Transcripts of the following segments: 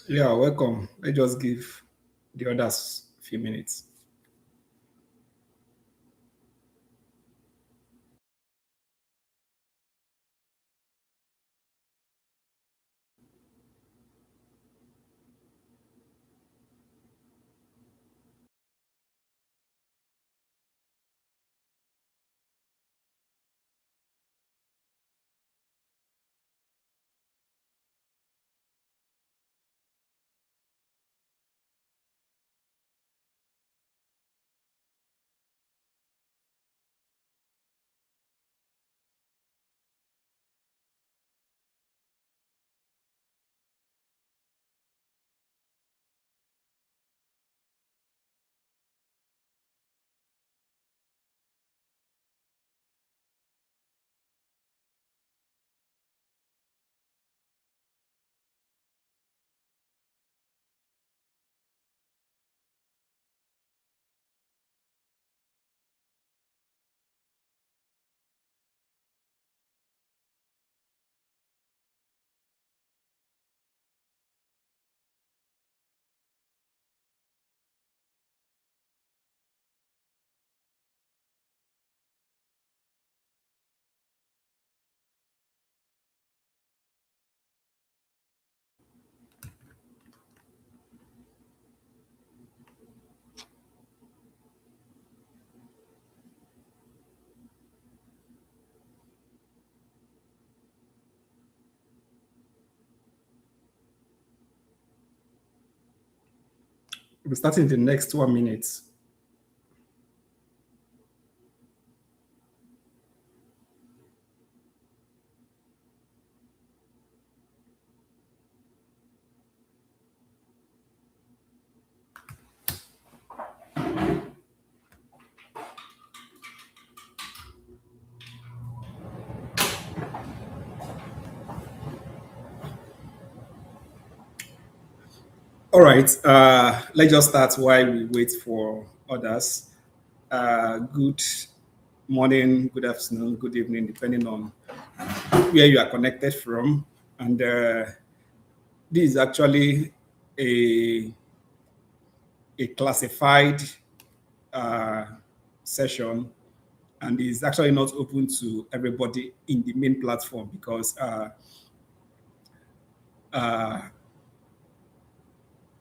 Yeah, welcome. Let's just give the others a few minutes. We'll start in the next 1 minute. All right. Let's just start while we wait for others. Good morning, good afternoon, good evening, depending on where you are connected from. And this is actually a, a classified uh, session and is actually not open to everybody in the main platform because uh,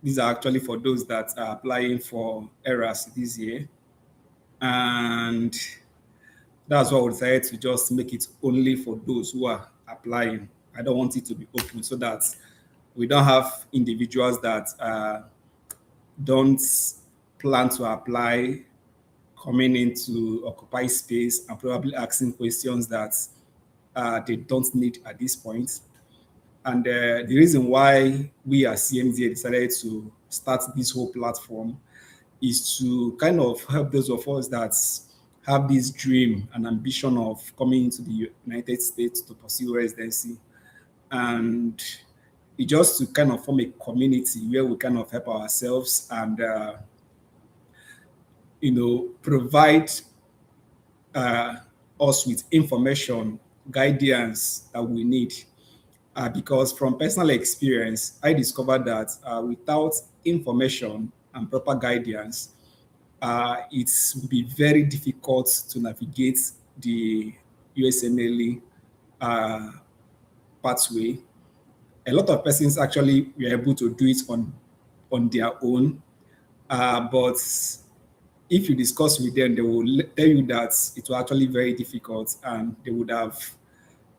these are actually for those that are applying for ERAS this year. And that's why we decided to just make it only for those who are applying. I don't want it to be open so that we don't have individuals that don't plan to apply coming in to occupy space and probably asking questions that they don't need at this point. And the reason why we as CMDA decided to start this whole platform is to kind of help those of us that have this dream and ambition of coming into the United States to pursue residency. And it just to kind of form a community where we kind of help ourselves and, provide uh, us with information, guidance that we need. Because from personal experience, I discovered that without information and proper guidance, it would be very difficult to navigate the USMLE uh, pathway. A lot of persons actually were able to do it on their own, but if you discuss with them, they will tell you that it was actually very difficult, and they would have,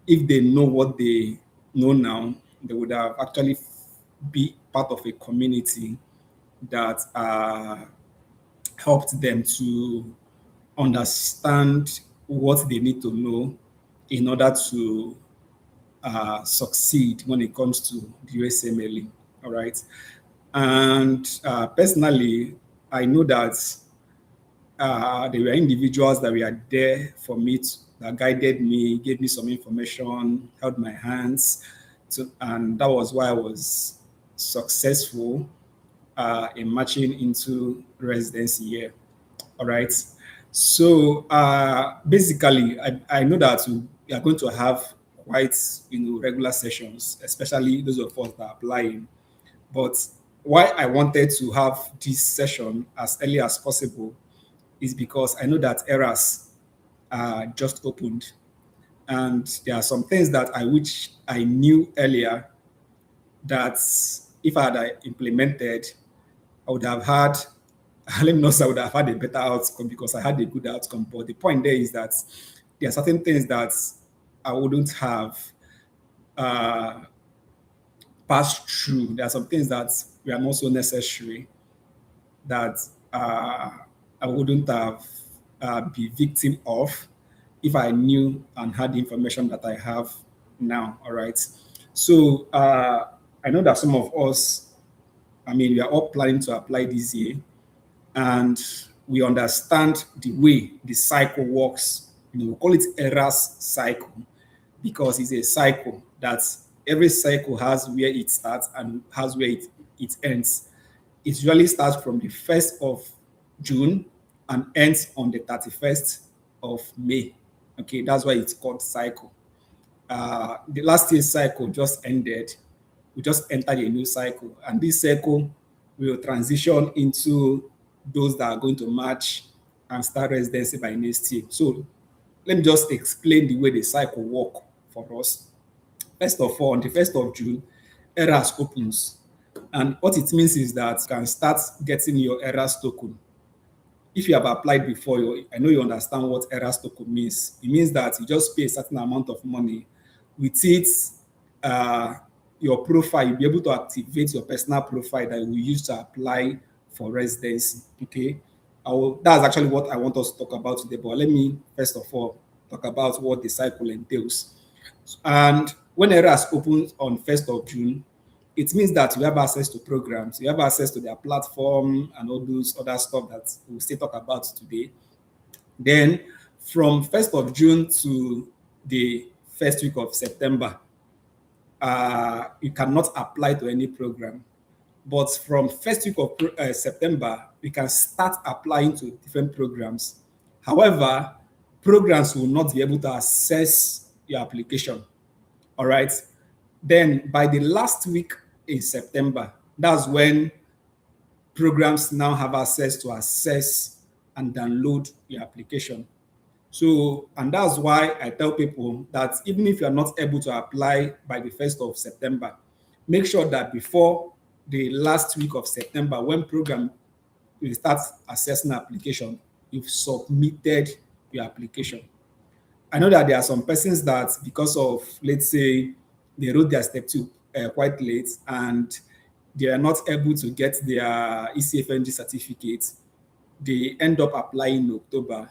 if they know what they know now, they would have actually be part of a community that helped them to understand what they need to know in order to succeed when it comes to the USMLE. All right. And personally, I know that there were individuals that were there for me, that guided me, gave me some information, held my hands. And that was why I was successful in matching into residency here. All right. So basically, I know that we are going to have quite regular sessions, especially those of us that are applying. But why I wanted to have this session as early as possible is because I know that ERAS just opened, and there are some things that I wish I knew earlier that if I had implemented, I would have had, let me not say I would have had a better outcome because I had a good outcome. But the point there is that there are certain things that I wouldn't have uh, passed through. There are some things that were not so necessary that I wouldn't have be victim of if I knew and had the information that I have now. All right. So I know that some of us, I mean, we are all planning to apply this year, and we understand the way the cycle works. We call it ERAS cycle because it's a cycle that every cycle has where it starts and has where it ends. It usually starts from the 1st of June and ends on the 31st of May. Okay, that's why it's called cycle. The last year's cycle just ended. We just entered a new cycle, and this cycle will transition into those that are going to match and start residency by next year. So let me just explain the way the cycle work for us. First of all, on the 1st of June, ERAS opens. And what it means is that you can start getting your ERAS token. If you have applied before, I know you understand what ERAS token means. It means that you just pay a certain amount of money. With it, your profile, you'll be able to activate your personal profile that you will use to apply for residency. Okay, that's actually what I want us to talk about today. But let me first of all talk about what the cycle entails. And when ERAS opens on 1st of June, it means that you have access to programs, you have access to their platform and all those other stuff that we'll still talk about today. Then from 1st of June to the first week of September, you cannot apply to any program. But from first week of September, we can start applying to different programs. However, programs will not be able to access your application. All right. Then by the last week in September, that's when programs now have access to access and download your application. So, and that's why I tell people that even if you're not able to apply by the 1st of September, make sure that before the last week of September, when program will start assessing application, you've submitted your application. I know that there are some persons that because of, let's say, they wrote their step two quite late and they are not able to get their ECFNG certificate, they end up applying in October.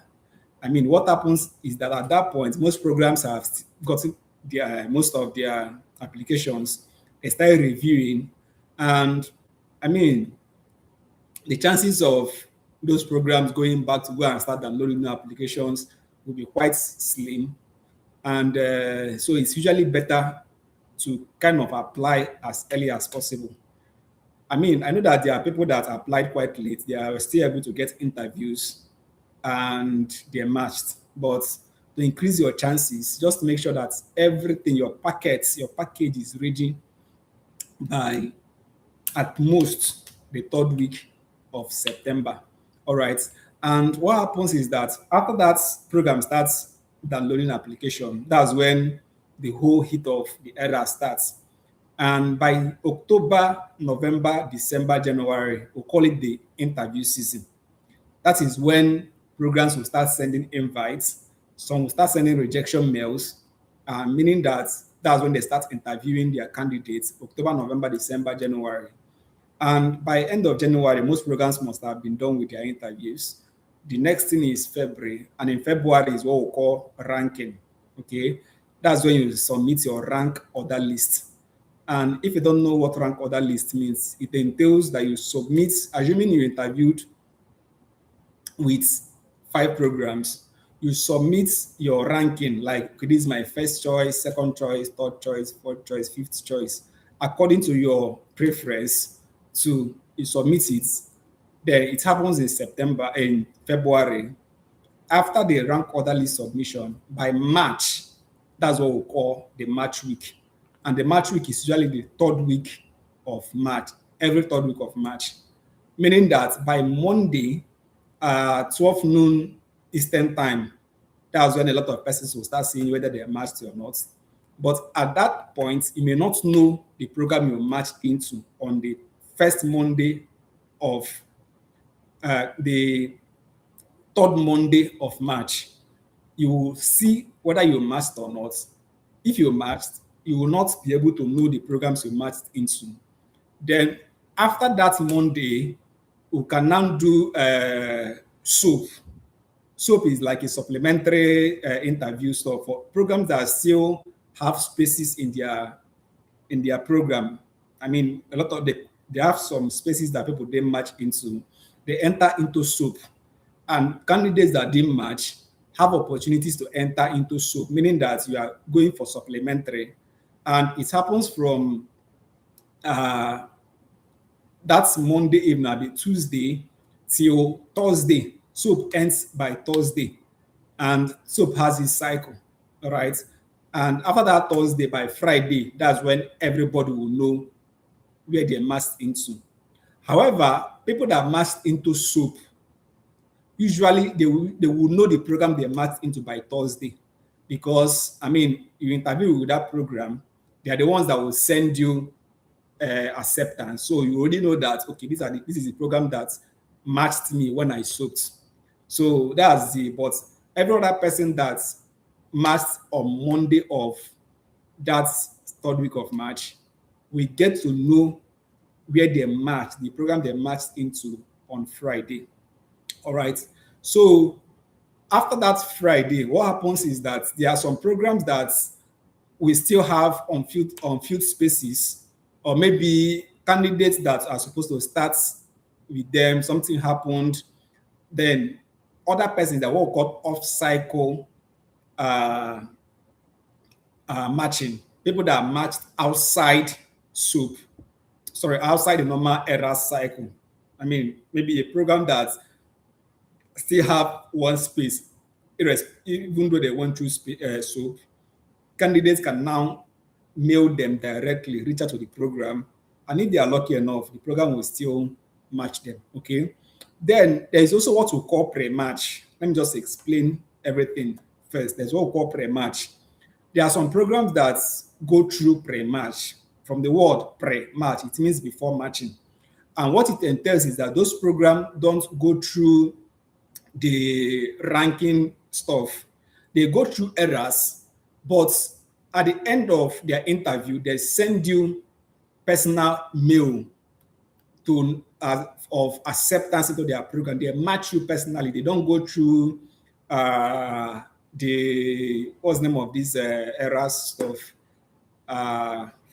I mean, what happens is that at that point, most programs have gotten most of their applications, they start reviewing, and I mean, the chances of those programs going back to go and start downloading new applications will be quite slim. And so it's usually better to kind of apply as early as possible. I mean, I know that there are people that applied quite late. They are still able to get interviews and they're matched. But to increase your chances, just make sure that everything, your package is ready by at most the 3rd week of September. All right. And what happens is that after that program starts downloading application, that's when the whole heat of the era starts. And by October, November, December, January, we'll call it the interview season. That is when programs will start sending invites. Some will start sending rejection mails, meaning that that's when they start interviewing their candidates, October, November, December, January. And by end of January, most programs must have been done with their interviews. The next thing is February, and in February is what we call ranking. Okay, that's when you submit your rank order list. And if you don't know what rank order list means, it entails that you submit, assuming you interviewed with 5 programs, you submit your ranking, like okay, this is my first choice, second choice, third choice, fourth choice, fifth choice, according to your preference. To you submit it, then it happens in February. After the rank order list submission, by March, that's what we call the March week. And the March week is usually the 3rd week of March, every third week of March, meaning that by Monday, 12 noon Eastern time, that's when a lot of persons will start seeing whether they are matched or not. But at that point, you may not know the program you're matched into on the first Monday of the third Monday of March. You will see whether you're matched or not. If you're matched, you will not be able to know the programs you're matched into. Then after that Monday, we can now do SOAP. SOAP is like a supplementary interview stuff for programs that still have spaces in their program. I mean, a lot of they have some spaces that people didn't match into. They enter into SOAP, and candidates that didn't match have opportunities to enter into SOAP, meaning that you are going for supplementary, and it happens from that's Monday evening, be Tuesday till Thursday. SOAP ends by Thursday, and SOAP has its cycle, all right? And after that Thursday, by Friday, that's when everybody will know where they're matched into. However, people that matched into SOAP, usually they will know the program they're matched into by Thursday, because, I mean, you interview with that program, they are the ones that will send you acceptance. So you already know that, okay, this is the program that matched me when I soaked. So that's but every other person that's matched on Monday of that third week of March, we get to know where they matched, the program they matched into on Friday. All right. So after that Friday, what happens is that there are some programs that we still have unfilled spaces, or maybe candidates that are supposed to start with them, something happened, then other persons that were called off-cycle matching, people that are matched outside SOAP, outside the normal ERAS cycle. I mean, maybe a program that still have one space, even though they went through SOAP, candidates can now mail them directly, reach out to the program, and if they are lucky enough, the program will still match them, okay? Then there is also what we call pre-match. Let me just explain everything first. There's what we call pre-match. There are some programs that go through pre-match. From the word pre-match, it means before matching. And what it entails is that those programs don't go through the ranking stuff. They go through ERAS, but at the end of their interview, they send you personal mail to of acceptance into their program. They match you personally. They don't go through what's the name of this ERAS stuff?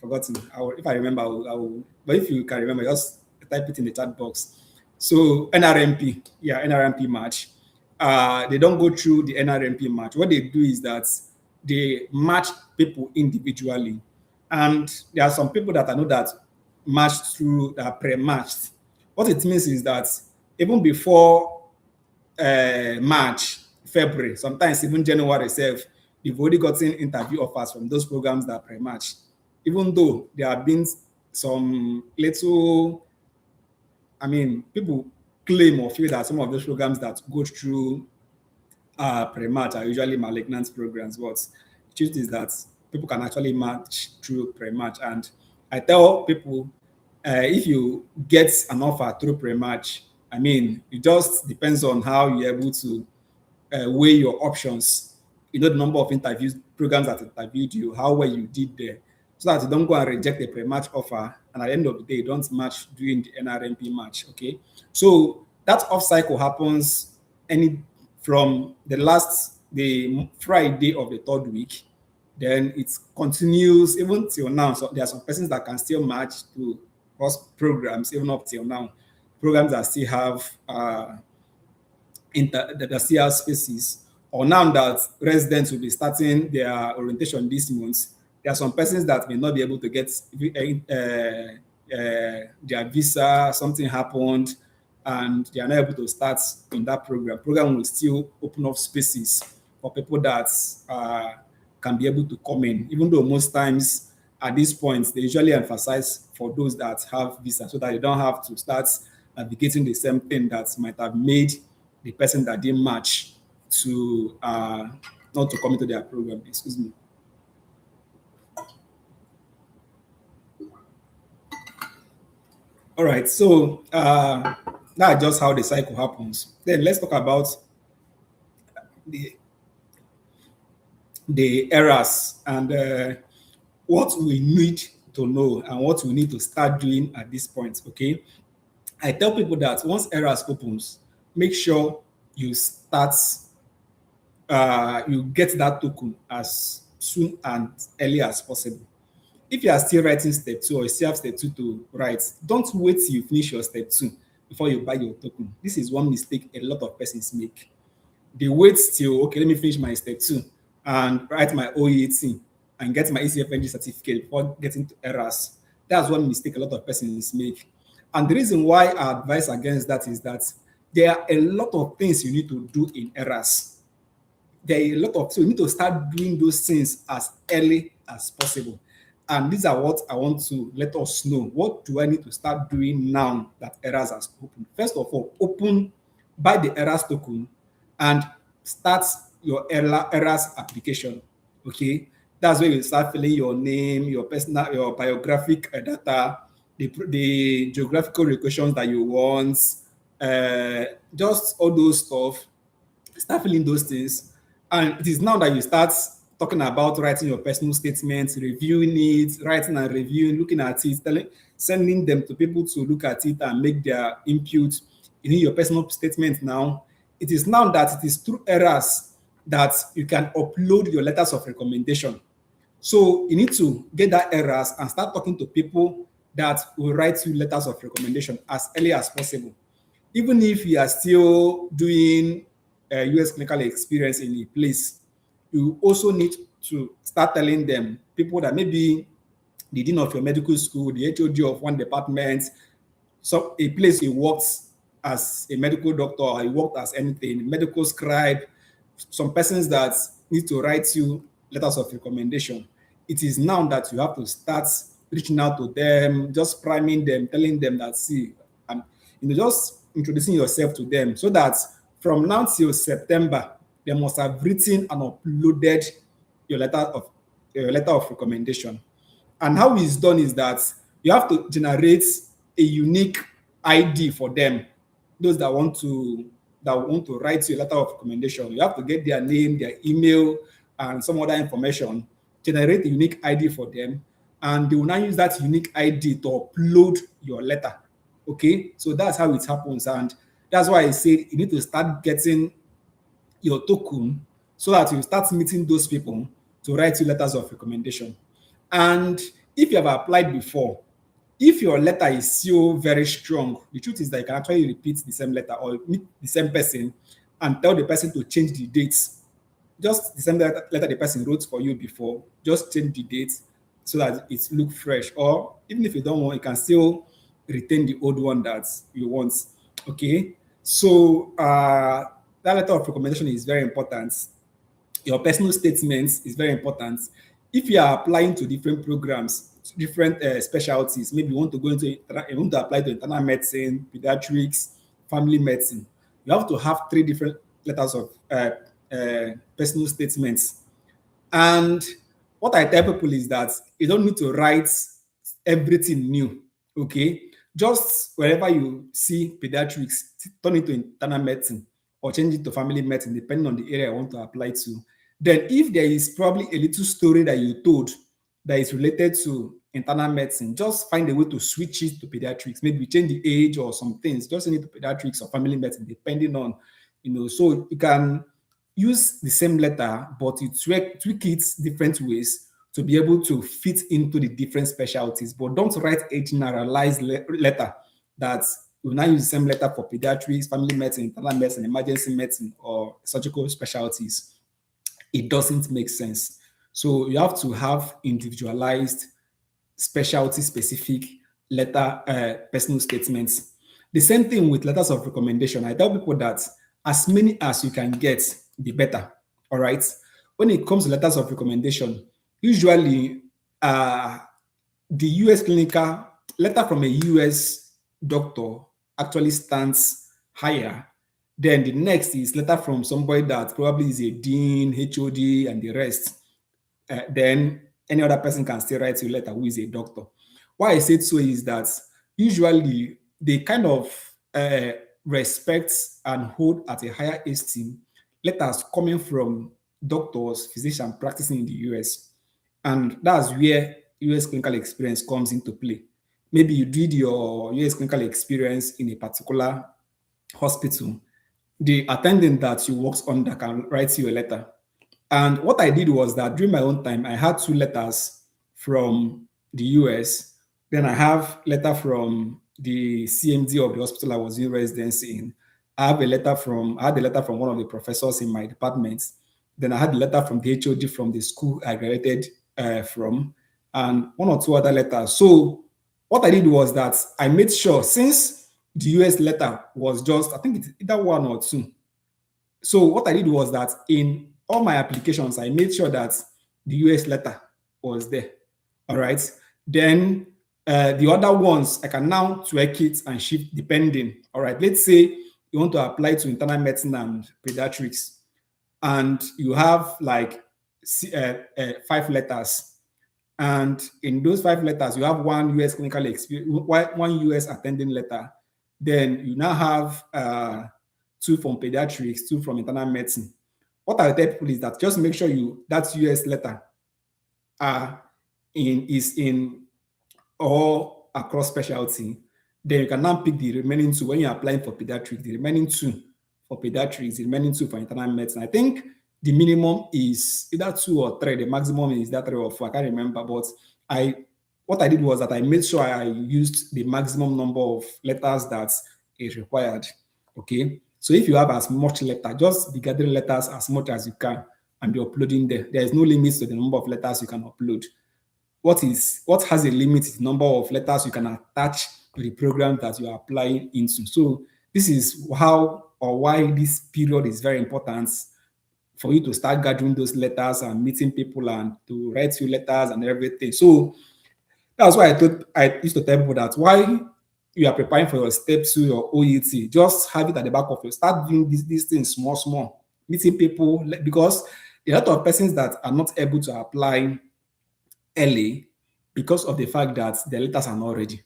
Forgotten. If I remember, I will. But if you can remember, just type it in the chat box. So NRMP, NRMP match. They don't go through the NRMP match. What they do is that they match people individually, and there are some people that I know that matched through pre-matched. What it means is that even before March, February, sometimes even January itself, they've already gotten interview offers from those programs that are pre-matched, even though there have been some little, I mean, people claim or feel that some of those programs that go through pre-match are usually malignant programs, but the truth is that people can actually match through pre-match. And I tell people, if you get an offer through pre-match, I mean, it just depends on how you're able to weigh your options. You know, the number of interviews, programs that interviewed you, how well you did there, so that you don't go and reject a pre-match offer, and at the end of the day, you don't match during the NRMP match, okay? So that off-cycle happens from the Friday of the third week, then it continues even till now. So there are some persons that can still match to programs even up till now. Programs that still have that still have spaces, or now that residents will be starting their orientation this month, there are some persons that may not be able to get their visa, something happened, and they are not able to start in that program. Program will still open up spaces for people that can be able to come in, even though most times at this point, they usually emphasize for those that have visa so that you don't have to start navigating the same thing that might have made the person that didn't match to not to come into their program. Excuse me. All right, so that's just how the cycle happens. Then let's talk about the ERAS and what we need to know and what we need to start doing at this point. Okay, I tell people that once ERAS opens, make sure you start, you get that token as soon and early as possible. If you are still writing step 2 or you still have step 2 to write, don't wait till you finish your step 2 before you buy your token. This is one mistake a lot of persons make. They wait till, okay, let me finish my step 2 and write my OET and get my ECFNG certificate before getting to ERAS. That's one mistake a lot of persons make. And the reason why I advise against that is that there are a lot of things you need to do in ERAS. There are a lot of, so you need to start doing those things as early as possible. And these are what I want to let us know. What do I need to start doing now that ERAS has opened? First of all, buy the ERAS token and start your ERAS application. Okay, that's where you start filling your name, your personal, your biographic data, the geographical locations that you want, just all those stuff. Start filling those things, and it is now that you start talking about writing your personal statements, reviewing it, writing and reviewing, looking at it, sending them to people to look at it and make their input in your personal statement now. It is now that it is through ERAS that you can upload your letters of recommendation. So you need to get that ERAS and start talking to people that will write you letters of recommendation as early as possible. Even if you are still doing US clinical experience in a place, you also need to start telling them, people that maybe the dean of your medical school, the HOD of one department, so a place he worked as a medical doctor, or he worked as anything, medical scribe, some persons that need to write you letters of recommendation. It is now that you have to start reaching out to them, just priming them, telling them that, see, just introducing yourself to them so that from now till September, they must have written and uploaded your letter of recommendation. And how it's done is that you have to generate a unique ID for them. Those that want to write you a letter of recommendation, you have to get their name, their email, and some other information. Generate a unique ID for them, and they will now use that unique ID to upload your letter. Okay, so that's how it happens, and that's why I say you need to start getting your token so that you start meeting those people to write you letters of recommendation. And if you have applied before, if your letter is still very strong, the truth is that you can actually repeat the same letter or meet the same person and tell the person to change the dates. Just the same letter the person wrote for you before, just change the dates so that it looks fresh. Or even if you don't want, you can still retain the old one that you want. Okay, so that letter of recommendation is very important. Your personal statements is very important. If you are applying to different programs, different specialties, maybe you want to apply to internal medicine, pediatrics, family medicine, you have to have 3 different letters of personal statements. And what I tell people is that you don't need to write everything new. Okay, just wherever you see pediatrics, turn it to internal medicine or change it to family medicine, depending on the area I want to apply to. Then if there is probably a little story that you told that is related to internal medicine, just find a way to switch it to pediatrics. Maybe change the age or some things, just send it to pediatrics or family medicine, depending on, so you can use the same letter, but you tweak it different ways to be able to fit into the different specialties. But don't write a generalized letter that you now use the same letter for pediatrics, family medicine, internal medicine, emergency medicine, or surgical specialties. It doesn't make sense. So you have to have individualized, specialty-specific letter, personal statements. The same thing with letters of recommendation. I tell people that as many as you can get, the better. All right. When it comes to letters of recommendation, usually the US clinical letter from a US doctor actually stands higher. Then the next is letter from somebody that probably is a dean, HOD, and the rest. Then any other person can still write you a letter who is a doctor. Why I said so is that usually they kind of respect and hold at a higher esteem letters coming from doctors, physicians practicing in the US. And that's where US clinical experience comes into play. Maybe you did your US clinical experience in a particular hospital. The attendant that you worked under can write you a letter. And what I did was that during my own time, I had two letters from the US. Then I have letter from the CMD of the hospital I was in residency in. I had a letter from one of the professors in my department. Then I had a letter from the HOD from the school I graduated from, and one or two other letters. So what I did was that I made sure, since the US letter was just, I think it's either one or two. So what I did was that in all my applications, I made sure that the US letter was there. All right. Then the other ones, I can now tweak it and shift depending. All right. Let's say you want to apply to internal medicine and pediatrics, and you have like 5 letters. And in those 5 letters, you have one US clinical experience, one US attending letter. Then you now have 2 from pediatrics, 2 from internal medicine. What I tell people is that just make sure that US letter is in all across specialty. Then you can now pick the remaining 2 when you're applying for pediatrics, the remaining 2 for pediatrics, the remaining 2 for internal medicine. I think the minimum is either 2 or 3. The maximum is that 3 or 4. I can't remember. But what I did was that I made sure I used the maximum number of letters that is required. Okay. So if you have as much letter, just be gathering letters as much as you can and be uploading there. There is no limit to the number of letters you can upload. What has a limit is the number of letters you can attach to the program that you are applying into. So this is how or why this period is very important for you to start gathering those letters and meeting people and to write you letters and everything. So that's why I used to tell people that while you are preparing for your step 2 or OET, just have it at the back of your, start doing these things small, meeting people, because there are a lot of persons that are not able to apply early because of the fact that the letters are not ready.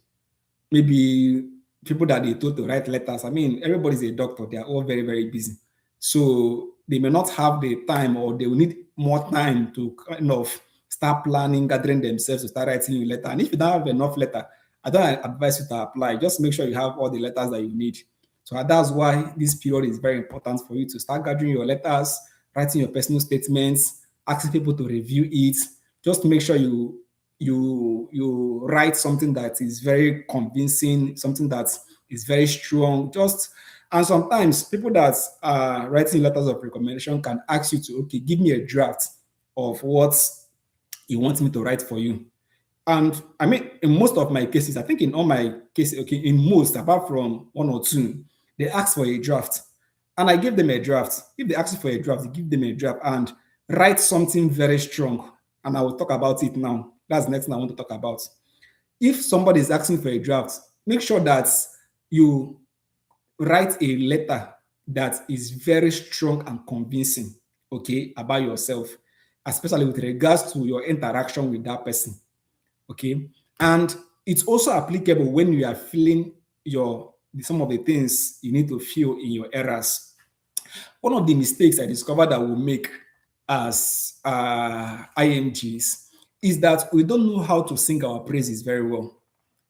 Maybe people that they told to write letters, I mean, everybody's a doctor, they are all very, very busy. So they may not have the time, or they will need more time to kind of start planning, gathering themselves to start writing your letter. And if you don't have enough letter, I don't advise you to apply. Just make sure you have all the letters that you need. So that's why this period is very important for you to start gathering your letters, writing your personal statements, asking people to review it. Just make sure you write something that is very convincing, something that is very strong. And sometimes people that are writing letters of recommendation can ask you to, okay, give me a draft of what you want me to write for you. And I mean, in most of my cases, I think in all my cases, okay, in most, apart from 1 or 2, they ask for a draft. And I give them a draft. If they ask for a draft, you give them a draft and write something very strong. And I will talk about it now. That's the next thing I want to talk about. If somebody is asking for a draft, make sure that you write a letter that is very strong and convincing, okay, about yourself, especially with regards to your interaction with that person, okay? And it's also applicable when you are filling some of the things you need to fill in your ERAS. One of the mistakes I discovered that we make as IMGs is that we don't know how to sing our praises very well.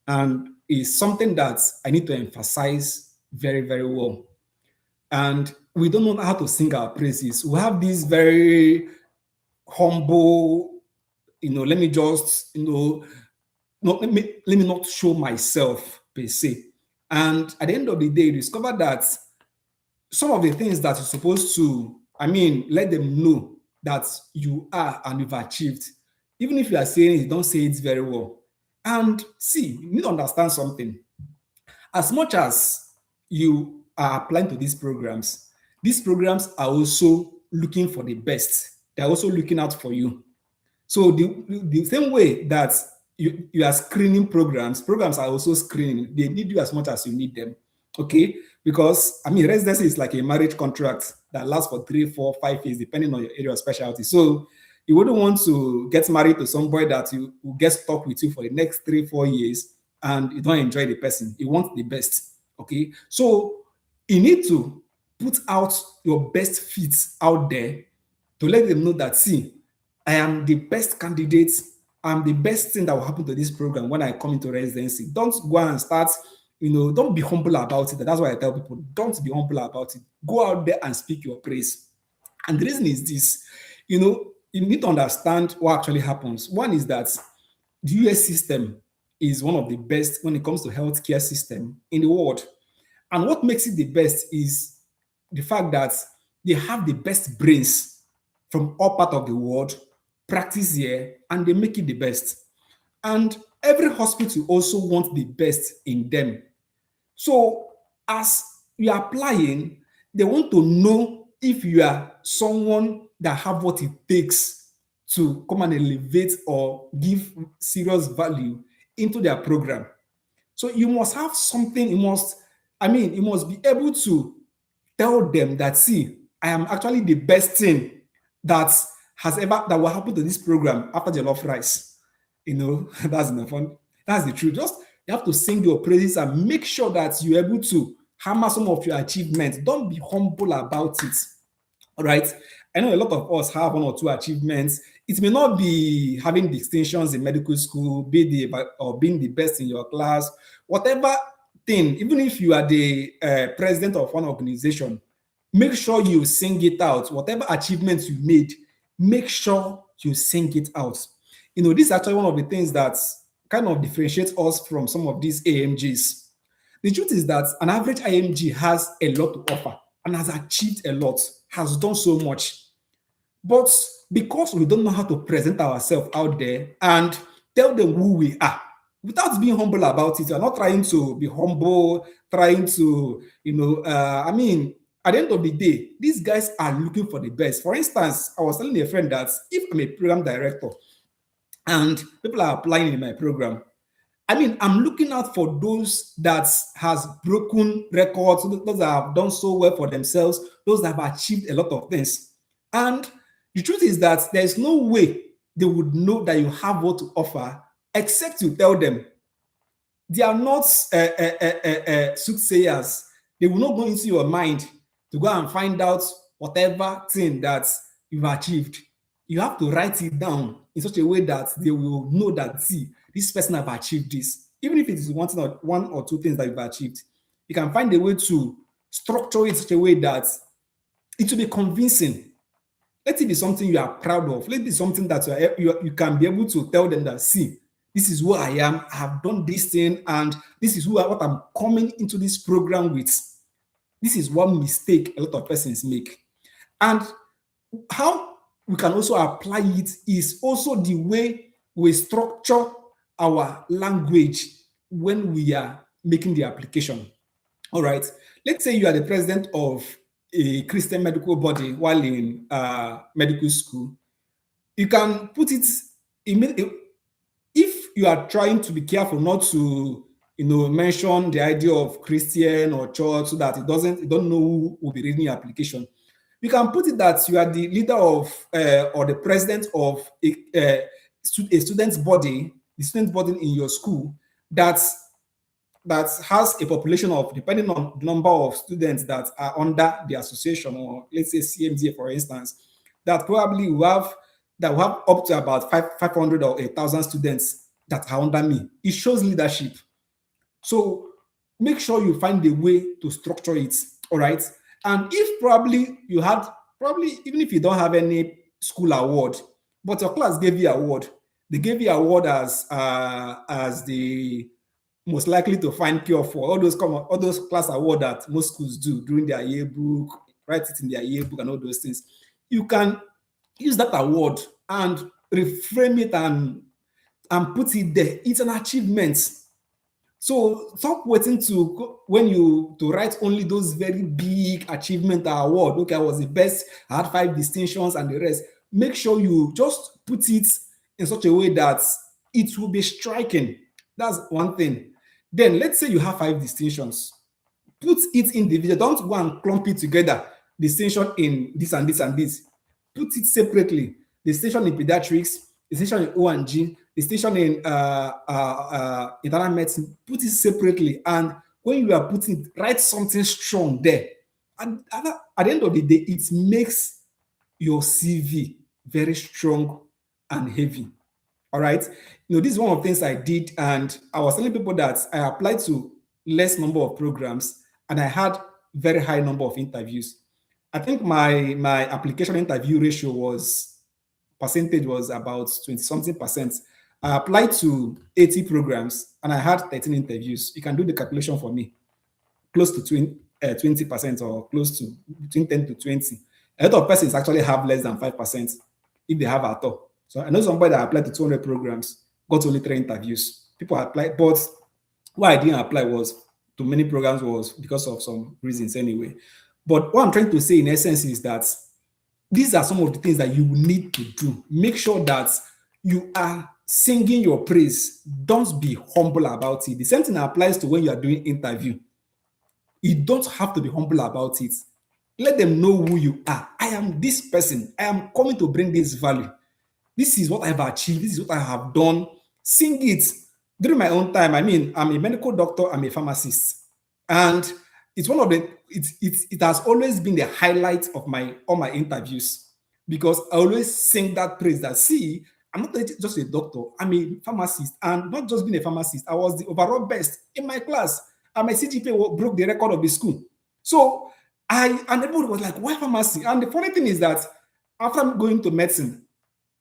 And it's something that I need to emphasize very, very well. And we don't know how to sing our praises. We have this very humble, let me just, let me not show myself per se. And at the end of the day, you discover that some of the things that you're supposed to, let them know that you are and you've achieved. Even if you are saying it, don't say it very well. And see, you need to understand something. As much as you are applying to these programs are also looking for the best. They're also looking out for you. So the same way that you are screening programs. Programs are also screening. They need you as much as you need them. Okay, because I mean, residency is like a marriage contract that lasts for 3, 4, 5 years, depending on your area of specialty. So you wouldn't want to get married to somebody that you will get stuck with you for the next 3, 4 years and you don't enjoy the person. You want the best. Okay, so you need to put out your best fits out there to let them know that, see, I am the best candidate. I'm the best thing that will happen to this program when I come into residency. Don't go and start, don't be humble about it. That's why I tell people, don't be humble about it. Go out there and speak your praise. And the reason is this, you need to understand what actually happens. One is that the US system is one of the best when it comes to healthcare system in the world. And what makes it the best is the fact that they have the best brains from all part of the world, practice here, and they make it the best. And every hospital also wants the best in them. So as you are applying, they want to know if you are someone that have what it takes to come and elevate or give serious value into their program. So you must have something, you must be able to tell them that, see, I am actually the best thing that will happen to this program after jollof rice. That's the fun. That's the truth. Just you have to sing your praises and make sure that you're able to hammer some of your achievements. Don't be humble about it. All right. I know a lot of us have 1 or 2 achievements. It may not be having distinctions in medical school, being the best in your class, whatever thing. Even if you are the president of one organization, make sure you sing it out. Whatever achievements you made, make sure you sing it out. This is actually one of the things that kind of differentiates us from some of these AMGs. The truth is that an average IMG has a lot to offer and has achieved a lot, has done so much. But because we don't know how to present ourselves out there and tell them who we are, without being humble about it, we're not trying to be humble, trying to, at the end of the day, these guys are looking for the best. For instance, I was telling a friend that if I'm a program director and people are applying in my program, I'm looking out for those that has broken records, those that have done so well for themselves, those that have achieved a lot of things. And the truth is that there's no way they would know that you have what to offer except you tell them. They are not soothsayers. They will not go into your mind to go and find out whatever thing that you've achieved. You have to write it down in such a way that they will know that, see, this person have achieved this. Even if it is one or two things that you've achieved, you can find a way to structure it in such a way that it will be convincing. Let it be something you are proud of. Let it be something that you can be able to tell them that, see, this is who I am. I have done this thing, and this is what I'm coming into this program with. This is one mistake a lot of persons make. And how we can also apply it is also the way we structure our language when we are making the application. All right. Let's say you are the president of a Christian medical body while in medical school. You can put it if you are trying to be careful not to mention the idea of Christian or church so that you don't know who will be reading your application. You can put it that you are the leader of or the president of a student's body, the student body in your school that has a population of, depending on the number of students that are under the association, or let's say CMDA, for instance, that probably will have up to about 500 or 1,000 students that are under me. It shows leadership. So make sure you find a way to structure it. All right. And if probably even if you don't have any school award, but your class gave you award, they gave you award as the most likely to find cure for all those class award that most schools do during their yearbook, write it in their yearbook and all those things. You can use that award and reframe it and put it there. It's an achievement. So stop waiting to write only those very big achievement award. Okay, I was the best, I had 5 distinctions and the rest. Make sure you just put it in such a way that it will be striking. That's one thing. Then let's say you have 5 distinctions. Put it individual. Don't go and clump it together. Distinction in this and this and this. Put it separately. Distinction in pediatrics, distinction in O&G, distinction in internal medicine. Put it separately. And when you are putting it, write something strong there. And at the end of the day, it makes your CV very strong and heavy. All right. This is one of the things I did, and I was telling people that I applied to less number of programs and I had very high number of interviews. I think my application interview ratio percentage was about 20 something percent. I applied to 80 programs and I had 13 interviews. You can do the calculation for me. Close to 20% or close to between 10 to 20. A lot of persons actually have less than 5% if they have at all. So I know somebody that applied to 200 programs, got only 3 interviews. People applied, but why I didn't apply was to many programs was because of some reasons anyway. But what I'm trying to say in essence is that these are some of the things that you need to do. Make sure that you are singing your praise. Don't be humble about it. The same thing applies to when you are doing interview. You don't have to be humble about it. Let them know who you are. I am this person. I am coming to bring this value. This is what I have achieved. This is what I have done. Sing it. During my own time, I'm a medical doctor. I'm a pharmacist. And it's one of the, it has always been the highlight of all my interviews, because I always sing that praise that, see, I'm not just a doctor. I'm a pharmacist. And not just being a pharmacist, I was the overall best in my class. And my CGPA broke the record of the school. So and everybody was like, why pharmacy? And the funny thing is that after going to medicine,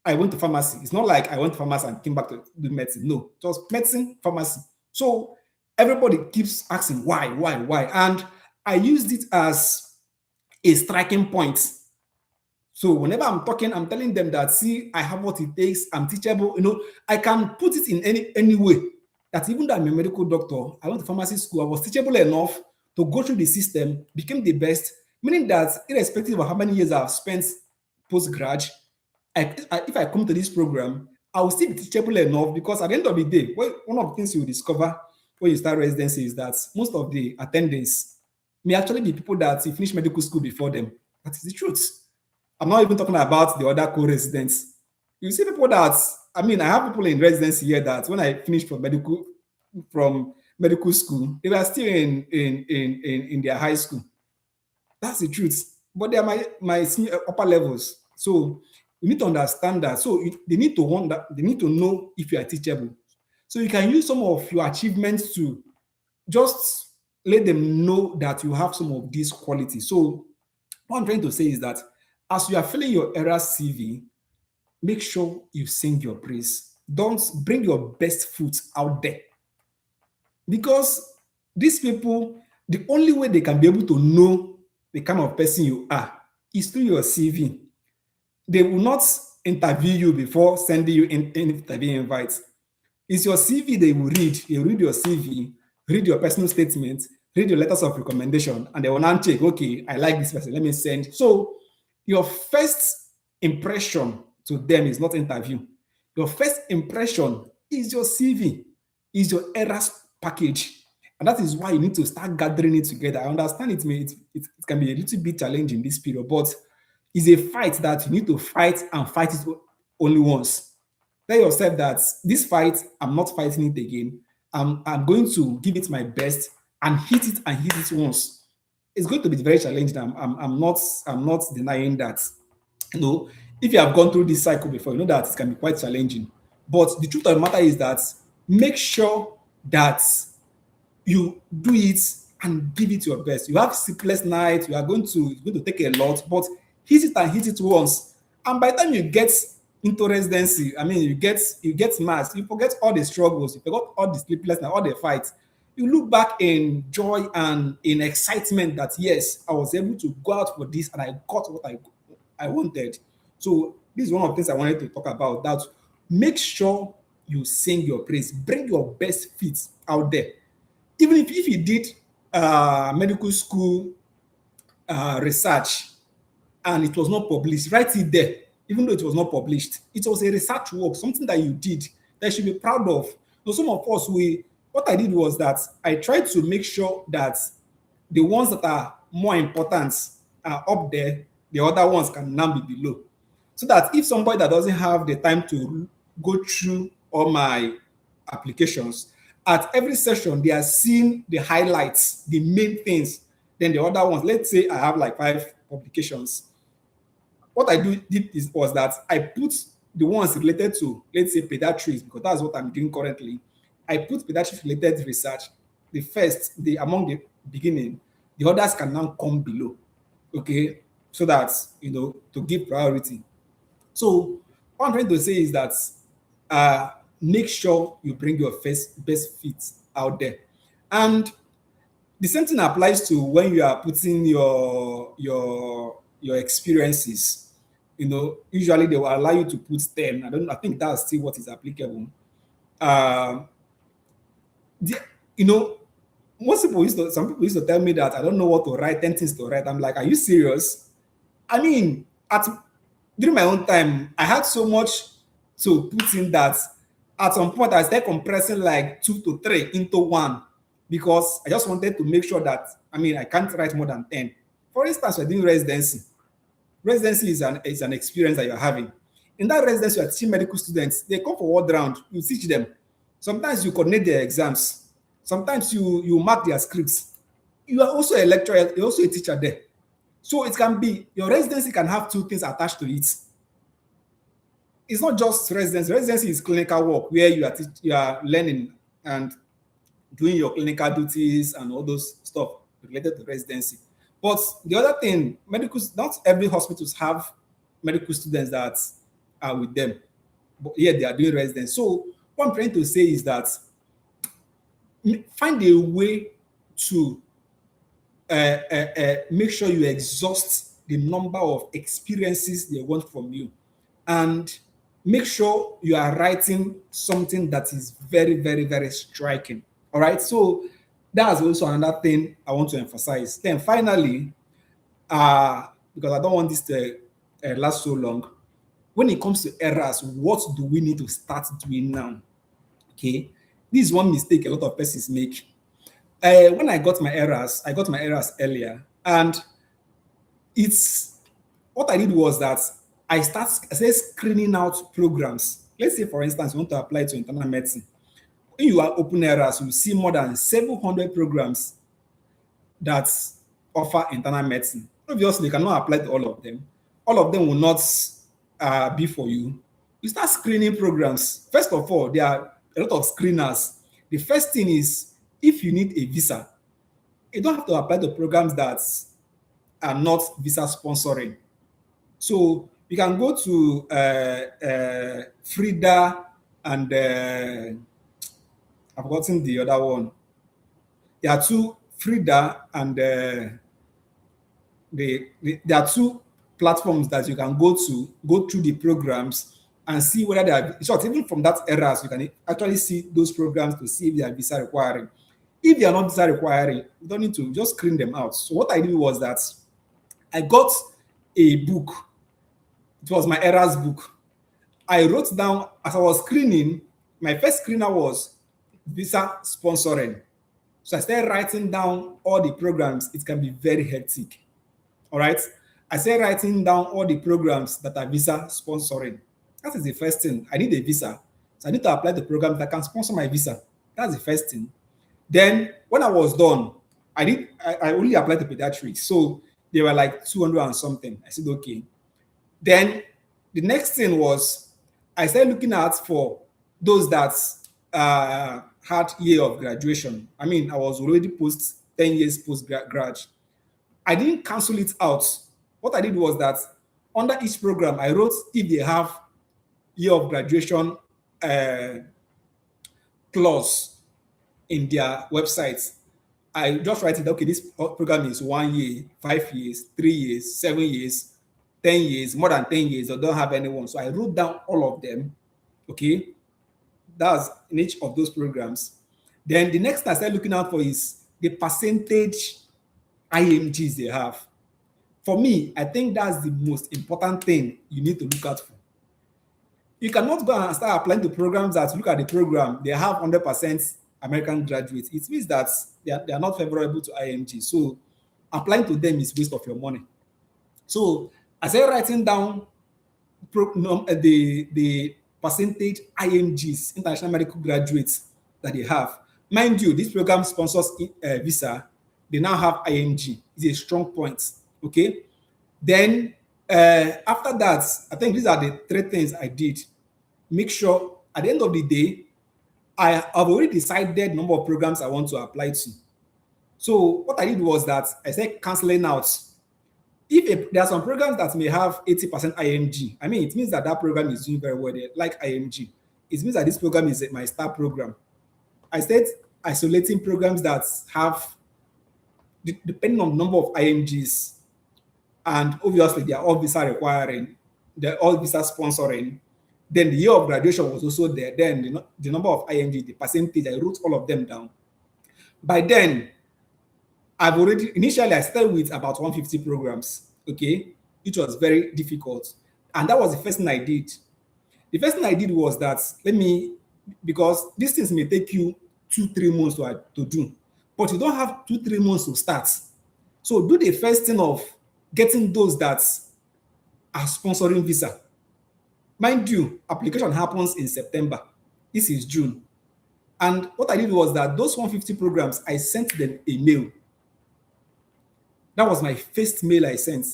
I went to pharmacy. It's not like I went to pharmacy and came back to do medicine. No, it was medicine, pharmacy. So everybody keeps asking why. And I used it as a striking point. So whenever I'm talking, I'm telling them that, see, I have what it takes. I'm teachable. I can put it in any way. That even though I'm a medical doctor, I went to pharmacy school, I was teachable enough to go through the system, became the best, meaning that irrespective of how many years I've spent post-grad, if I come to this program, I will still be teachable enough, because at the end of the day, one of the things you discover when you start residency is that most of the attendants may actually be people that you finish medical school before them. That is the truth. I'm not even talking about the other co-residents. You see people that, I have people in residency here that when I finished from medical school, they were still in their high school. That's the truth. But they are my senior upper levels. So you need to understand that. So they need to know if you are teachable. So you can use some of your achievements to just let them know that you have some of these qualities. So what I'm trying to say is that as you are filling your ERAS CV, make sure you sing your praise. Don't bring your best foot out there. Because these people, the only way they can be able to know the kind of person you are is through your CV. They will not interview you before sending you in interview invites. It's your CV they will read. They read your CV, read your personal statements, read your letters of recommendation, and they will now check, okay, I like this person, let me send. So your first impression to them is not interview. Your first impression is your CV, is your ERAS package. And that is why you need to start gathering it together. I understand it can be a little bit challenging this period, but it's a fight that you need to fight, and fight it only once. Tell yourself that this fight, I'm not fighting it again. I'm going to give it my best and hit it once. It's going to be very challenging. I'm not denying that. If you have gone through this cycle before, you know that it can be quite challenging. But the truth of the matter is that make sure that you do it and give it your best. You have sleepless nights, it's going to take a lot, but hit it once. And by the time you get into residency, you get mass, you forget all the struggles, you forget all the sleepless nights, all the fights. You look back in joy and in excitement that, yes, I was able to go out for this and I got what I wanted. So this is one of the things I wanted to talk about, that make sure you sing your praise. Bring your best feet out there. Even if you did medical school research and it was not published, write it there. Even though it was not published, it was a research work, something that you did they should be proud of. So some of us, what I did was that I tried to make sure that the ones that are more important are up there, the other ones can now be below. So that if somebody that doesn't have the time to go through all my applications, at every session, they are seeing the highlights, the main things. Then the other ones, let's say I have like 5 publications. What I was that I put the ones related to, let's say, pediatrics, because that's what I'm doing currently. I put pediatrics related research, the first, the among the beginning, the others can now come below. Okay, so that to give priority. So what I'm trying to say is that make sure you bring your best fit out there. And the same thing applies to when you are putting your experiences. Usually they will allow you to put 10. I think that's still what is applicable. Uh, the, you know, some people used to tell me that I don't know what to write, 10 things to write. I'm like, are you serious? I mean, during my own time, I had so much to put in that at some point I started compressing like 2 to 3 into 1, because I just wanted to make sure that, I can't write more than 10. For instance, we're doing residency. Residency is an experience that you're having. In that residency, you're teaching medical students. They come for ward round. You teach them. Sometimes you coordinate their exams. Sometimes you mark their scripts. You are also a lecturer. You're also a teacher there. So it can be, your residency can have 2 things attached to it. It's not just residency. Residency is clinical work where you are learning and doing your clinical duties and all those stuff related to residency. But the other thing, not every hospitals have medical students that are with them, but yeah, they are doing residency. So what I'm trying to say is that find a way to make sure you exhaust the number of experiences they want from you, and make sure you are writing something that is very, very, very striking. All right. So that's also another thing I want to emphasize. Then finally, because I don't want this to last so long, when it comes to ERAS, what do we need to start doing now? Okay. This is one mistake a lot of persons make. When I got my ERAS earlier, and what I did was that I started screening out programs. Let's say, for instance, you want to apply to internal medicine. When you are open ERAS, you see more than 700 programs that offer internal medicine. Obviously, you cannot apply to all of them. All of them will not be for you. You start screening programs. First of all, there are a lot of screeners. The first thing is, if you need a visa, you don't have to apply to programs that are not visa sponsoring. So you can go to Frida and I've forgotten the other one. There are 2, Frida and there are 2 platforms that you can go through the programs and see whether they are short. Even from that ERAS, you can actually see those programs to see if they are visa requiring. If they are not visa requiring, you don't need to just screen them out. So what I did was that I got a book. It was my ERAS book. I wrote down, as I was screening, my first screener was visa sponsoring. So I started writing down all the programs. It can be very hectic. All right. I started writing down all the programs that are visa sponsoring. That is the first thing. I need a visa. So I need to apply the programs that can sponsor my visa. That's the first thing. Then when I was done, I only applied to pediatrics. So they were like 200 and something. I said, okay. Then the next thing was I started looking out for those that had year of graduation. I was already 10 years post-grad. I didn't cancel it out. What I did was that under each program, I wrote if they have year of graduation clause in their websites. I just write it, okay, this program is 1 year, 5 years, 3 years, 7 years, 10 years, more than 10 years, or don't have anyone. So I wrote down all of them, okay? That's in each of those programs. Then the next thing I started looking out for is the percentage IMGs they have. For me, I think that's the most important thing you need to look out for. You cannot go and start applying to programs that look at the program, they have 100% American graduates. It means that they are not favorable to IMG. So applying to them is waste of your money. So as I writing down the percentage IMGs, international medical graduates that they have. Mind you, this program sponsors visa. They now have IMG. It's a strong point. Okay. Then after that, I think these are the three things I did. Make sure at the end of the day, I have already decided number of programs I want to apply to. So what I did was that I said canceling out. If there are some programs that may have 80% IMG, I mean, it means that that program is doing very well. They like IMG. It means that this program is my star program. I said isolating programs that have, depending on the number of IMGs, and obviously they are all visa requiring, they're all visa sponsoring. Then the year of graduation was also there. Then the number of IMG, the percentage, I wrote all of them down. By then, initially I started with about 150 programs, okay? It was very difficult. And that was the first thing I did. The first thing I did was that, because these things may take you 2-3 months to do, but you don't have 2-3 months to start. So do the first thing of getting those that are sponsoring visa. Mind you, application happens in September. This is June. And what I did was that those 150 programs, I sent them a mail. That was my first mail I sent.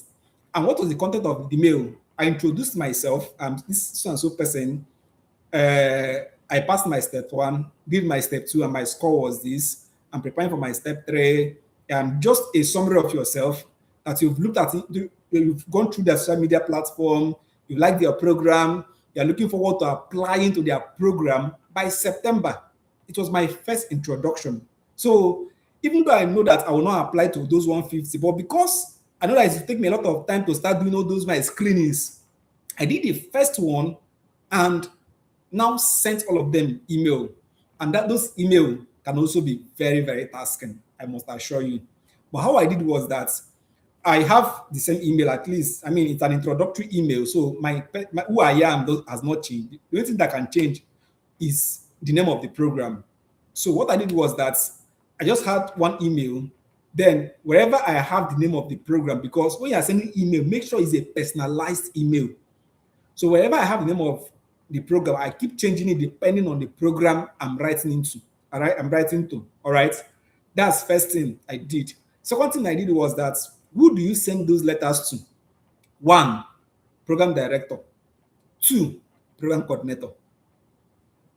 And what was the content of the mail? I introduced myself. I'm this so-and-so person. I passed my step 1, did my step 2, and my score was this. I'm preparing for my step 3. Just a summary of yourself that you've looked at it, you've gone through their social media platform, you like their program, you're looking forward to applying to their program by September. It was my first introduction. So even though I know that I will not apply to those 150, but because I know that it will take me a lot of time to start doing all those my screenings, I did the first one and now sent all of them email. And that those email can also be very, very tasking, I must assure you. But how I did was that I have the same email at least. I mean, it's an introductory email. So my who I am has not changed. The only thing that can change is the name of the program. So what I did was that I just had one email. Then wherever I have the name of the program, because when you are sending email, make sure it's a personalized email. So wherever I have the name of the program, I keep changing it depending on the program I'm writing into. All right, I'm writing to. All right, that's first thing I did. Second thing I did was that who do you send those letters to? 1, program director. 2, program coordinator.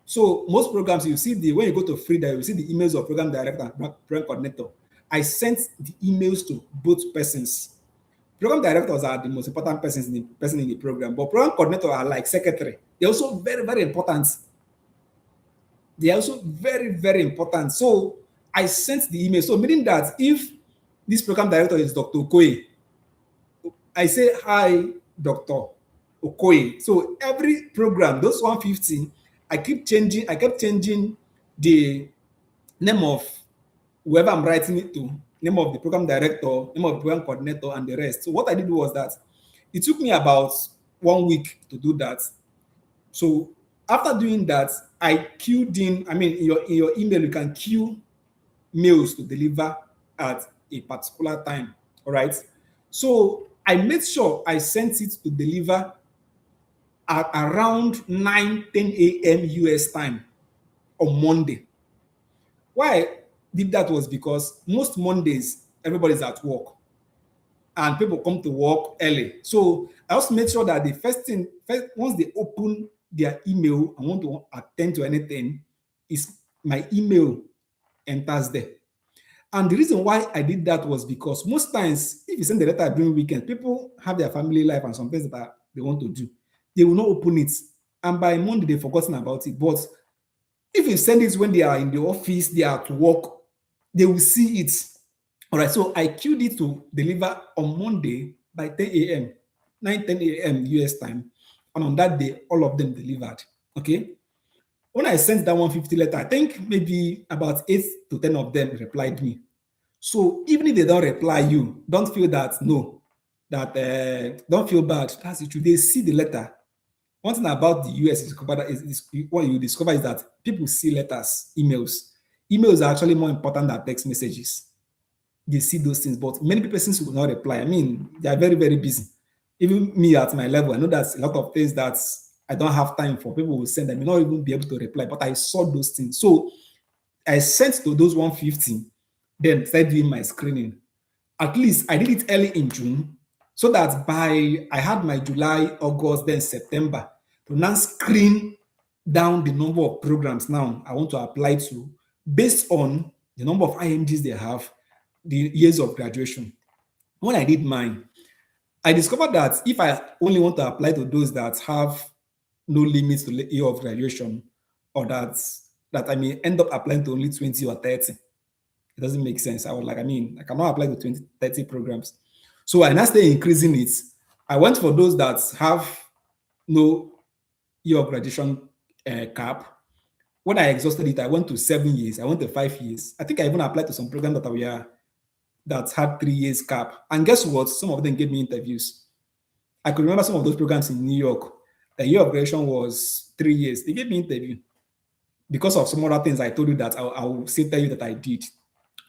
So most programs, you see when you go to Frida, you see the emails of program director and program coordinator. I sent the emails to both persons. Program directors are the most important persons in the program, but program coordinator are like secretary. They're also very, very important. They are also very, very important. So I sent the email. So meaning that if this program director is Dr. Okoye, I say, hi, Dr. Okoye. So every program, those 150, I kept changing the name of whoever I'm writing it to, name of the program director, name of the program coordinator, and the rest. So what I did was that it took me about 1 week to do that. So after doing that, I queued in, I mean, in your email, you can queue mails to deliver at a particular time. All right. So I made sure I sent it to deliver at around 9-10 a.m. US time on Monday. Why I did that was because most Mondays, everybody's at work and people come to work early. So I also made sure that the first, once they open their email and want to attend to anything, is my email enters there. And the reason why I did that was because most times, if you send the letter during weekend, people have their family life and some things that they want to do. They will not open it. And by Monday, they've forgotten about it. But if you send it when they are in the office, they are at work, they will see it. All right, so I queued it to deliver on Monday by 10 a.m., 9-10 a.m. US time. And on that day, all of them delivered. Okay. When I sent that 150 letter, I think maybe about 8 to 10 of them replied me. So even if they don't reply you, don't feel that, no, that don't feel bad. That's it. They see the letter One thing about the US is what you discover is that people see letters, emails. Emails are actually more important than text messages. They see those things, but many people seem to not reply. I mean, they are very, very busy. Even me at my level, I know that's a lot of things that I don't have time for. People will send, I may not even be able to reply, but I saw those things. So I sent to those 150, then started doing my screening. At least I did it early in June, so that by I had my July, August, then September to now screen down the number of programs now I want to apply to based on the number of IMGs they have, the years of graduation. When I did mine, I discovered that if I only want to apply to those that have no limits to the year of graduation, or that I may end up applying to only 20 or 30, it doesn't make sense. I was like, I mean, I cannot apply to 20, 30 programs. So I now started increasing it. I went for those that have no year of graduation cap. When I exhausted it, I went to 7 years. I went to 5 years. I think I even applied to some programs that had 3 years cap. And guess what? Some of them gave me interviews. I could remember some of those programs in New York. The year of graduation was 3 years. They gave me interview because of some other things I told you that I will still tell you that I did.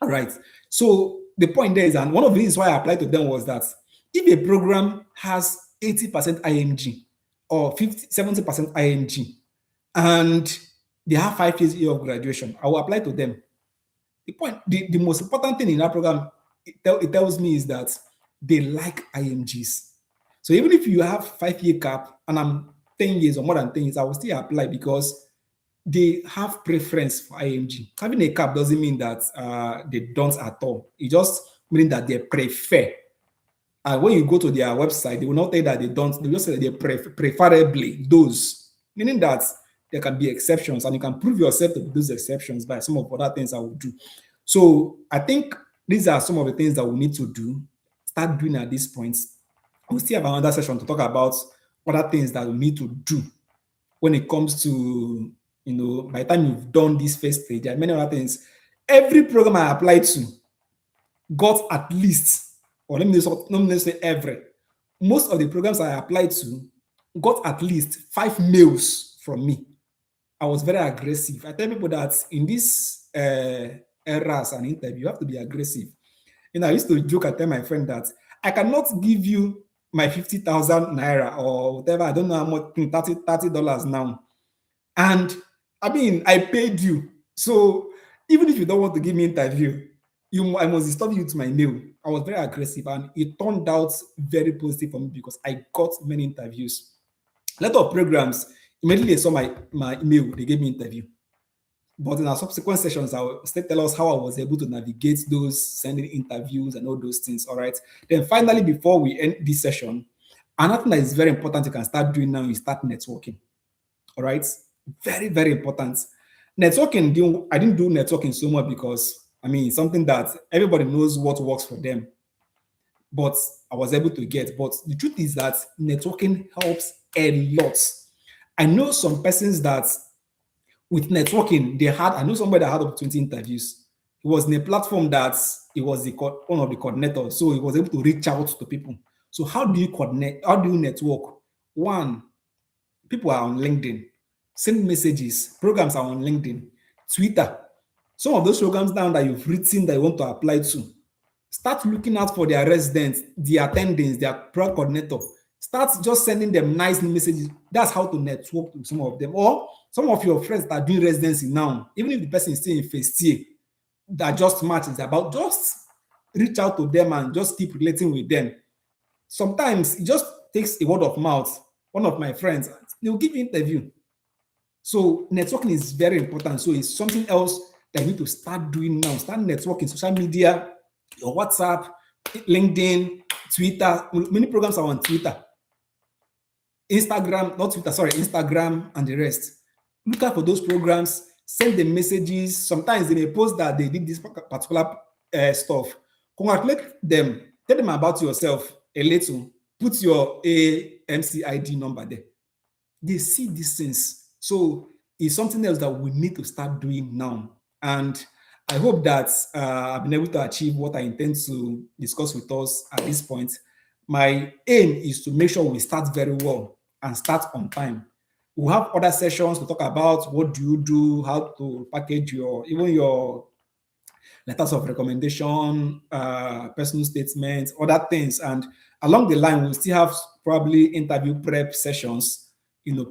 All right. So the point there is, and one of the reasons why I applied to them was that if a program has 80% IMG or 70% IMG and they have 5 years year of graduation, I will apply to them. The most important thing in that program, it tells me is that they like IMGs. So even if you have 5-year cap and I'm 10 years or more than 10 years, I will still apply because they have preference for IMG. Having a cap doesn't mean that they don't at all. It just means that they prefer. And when you go to their website, they will not tell you that they don't. They just say that they preferably those, meaning that there can be exceptions, and you can prove yourself to be those exceptions by some of other things I will do. So I think these are some of the things that we need to do, start doing at this point. We'll still have another session to talk about other things that we need to do when it comes to, by the time you've done this first stage, there are many other things. Every program I applied to got at least, or let me say every, most of the programs I applied to got at least 5 mails from me. I was very aggressive. I tell people that in this ERAS and interview, you have to be aggressive. I used to joke, I tell my friend that I cannot give you my 50,000 naira or whatever, I don't know how much, $30 now. And I mean, I paid you. So even if you don't want to give me an interview, I must disturb you to my mail. I was very aggressive and it turned out very positive for me because I got many interviews. A lot of programs, immediately they saw my email, they gave me an interview. But in our subsequent sessions, I will still tell us how I was able to navigate those, sending interviews and all those things, all right? Then finally, before we end this session, another thing that is very important you can start doing now is start networking, all right? Very, very important. Networking, I didn't do networking so much because, I mean, it's something that everybody knows what works for them, but I was able to get. But the truth is that networking helps a lot. I know some persons that with networking, I know somebody that had up to 20 interviews. He was in a platform that he was one of the coordinators, so he was able to reach out to people. So how do you coordinate? How do you network? One, people are on LinkedIn. Send messages. Programs are on LinkedIn. Twitter. Some of those programs down that you've written that you want to apply to, start looking out for their residents, their attendants, their product coordinator. Start just sending them nice messages. That's how to network with some of them. Or some of your friends that are doing residency now, even if the person is still in first year, that just matches about, just reach out to them and just keep relating with them. Sometimes it just takes a word of mouth. One of my friends, they'll give you an interview. So networking is very important. So it's something else that you need to start doing now. Start networking, social media, your WhatsApp, LinkedIn, Twitter. Many programs are on Twitter. Instagram, and the rest. Look out for those programs, send them messages. Sometimes they may post that they did this particular stuff. Congratulate them, tell them about yourself a little, put your AMCID number there. They see these things. So it's something else that we need to start doing now. And I hope that I've been able to achieve what I intend to discuss with us at this point. My aim is to make sure we start very well and start on time. We'll have other sessions to talk about what do you do, how to package even your letters of recommendation, personal statements, other things. And along the line, we'll still have probably interview prep sessions,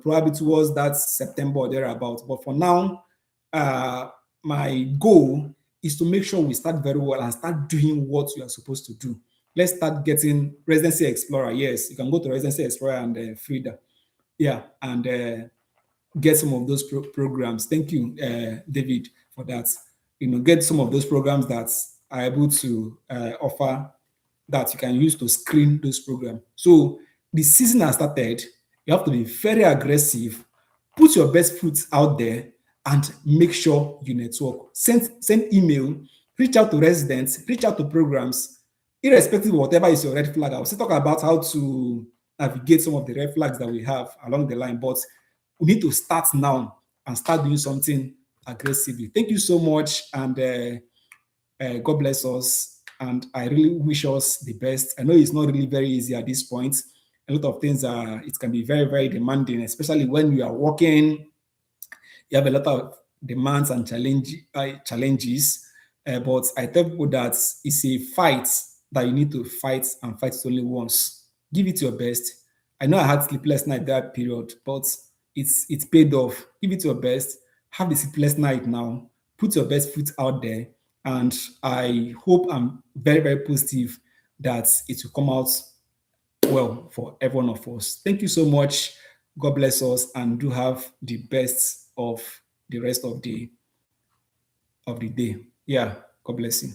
probably towards that September or thereabout. But for now, my goal is to make sure we start very well and start doing what we are supposed to do. Let's start getting Residency Explorer. Yes, you can go to Residency Explorer and Frida. Yeah, and get some of those programs. Thank you, David, for that. Get some of those programs that are able to offer that you can use to screen those programs. So the season has started. You have to be very aggressive, put your best foot out there, and make sure you network. Send email, reach out to residents, reach out to programs, irrespective of whatever is your red flag. I'll still talk about how to navigate some of the red flags that we have along the line, but we need to start now and start doing something aggressively. Thank you so much, and God bless us. And I really wish us the best. I know it's not really very easy at this point. A lot of things it can be very, very demanding, especially when you are working. You have a lot of demands and challenges. But I tell people that it's a fight that you need to fight, and fight it only once. Give it your best. I know I had sleepless night that period, but it's paid off. Give it your best. Have the sleepless night now. Put your best foot out there. And I hope I'm very, very positive that it will come out well for every one of us. Thank you so much. God bless us, and do have the best of the rest of the day. Yeah, God bless you.